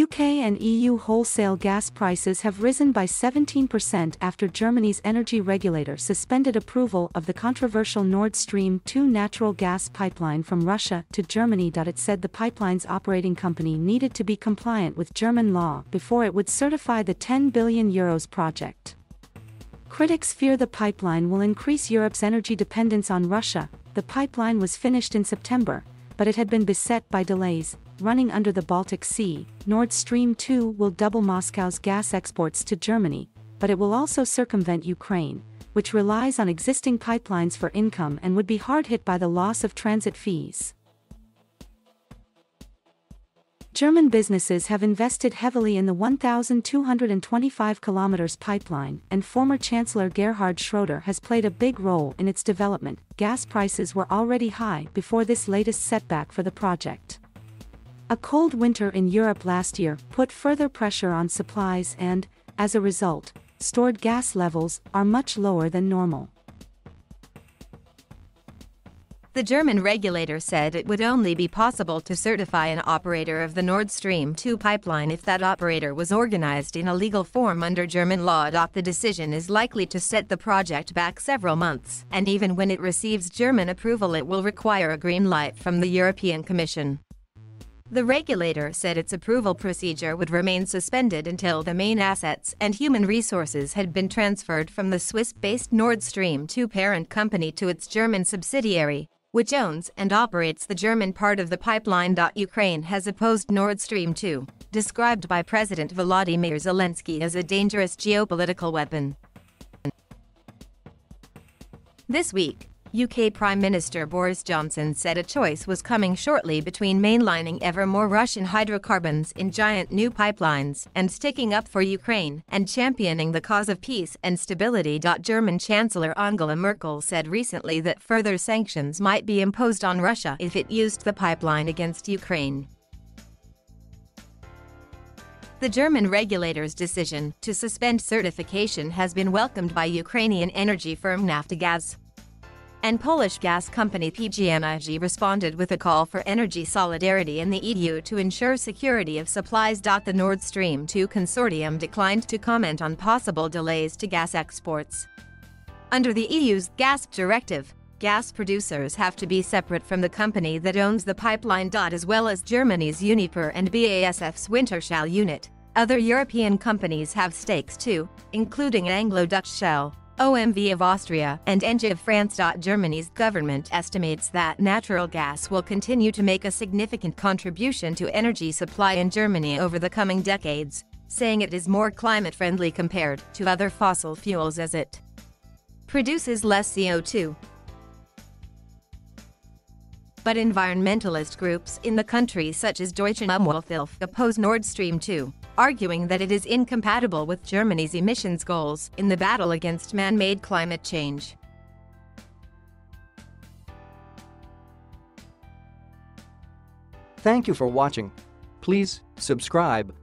UK and EU wholesale gas prices have risen by 17% after Germany's energy regulator suspended approval of the controversial Nord Stream 2 natural gas pipeline from Russia to Germany.It said the pipeline's operating company needed to be compliant with German law before it would certify the €10 billion project. Critics fear the pipeline will increase Europe's energy dependence on Russia. The pipeline was finished in September, but it had been beset by delays. Running under the Baltic Sea, Nord Stream 2 will double Moscow's gas exports to Germany, but it will also circumvent Ukraine, which relies on existing pipelines for income and would be hard hit by the loss of transit fees. German businesses have invested heavily in the 1,225 km pipeline, and former Chancellor Gerhard Schroeder has played a big role in its development. Gas prices were already high before this latest setback for the project. A cold winter in Europe last year put further pressure on supplies and, as a result, stored gas levels are much lower than normal. The German regulator said it would only be possible to certify an operator of the Nord Stream 2 pipeline if that operator was organized in a legal form under German law. The decision is likely to set the project back several months, and even when it receives German approval, it will require a green light from the European Commission. The regulator said its approval procedure would remain suspended until the main assets and human resources had been transferred from the Swiss-based Nord Stream 2 parent company to its German subsidiary, which owns and operates the German part of the pipeline. Ukraine has opposed Nord Stream 2, described by President Volodymyr Zelensky as a dangerous geopolitical weapon. This week, UK Prime Minister Boris Johnson said a choice was coming shortly between mainlining ever more Russian hydrocarbons in giant new pipelines and sticking up for Ukraine and championing the cause of peace and stability. German Chancellor Angela Merkel said recently that further sanctions might be imposed on Russia if it used the pipeline against Ukraine. The German regulator's decision to suspend certification has been welcomed by Ukrainian energy firm Naftogaz. And Polish gas company PGNiG responded with a call for energy solidarity in the EU to ensure security of supplies. The Nord Stream 2 consortium declined to comment on possible delays to gas exports. Under the EU's gas directive, gas producers have to be separate from the company that owns the pipeline. As well as Germany's Uniper and BASF's Wintershall unit, other European companies have stakes too, including Anglo-Dutch Shell, OMV of Austria, and Engie of France. Germany's government estimates that natural gas will continue to make a significant contribution to energy supply in Germany over the coming decades, saying it is more climate-friendly compared to other fossil fuels as it produces less CO2. But environmentalist groups in the country such as Deutsche Umwelthilfe oppose Nord Stream 2, arguing that it is incompatible with Germany's emissions goals in the battle against man-made climate change. Thank you for watching. Please subscribe.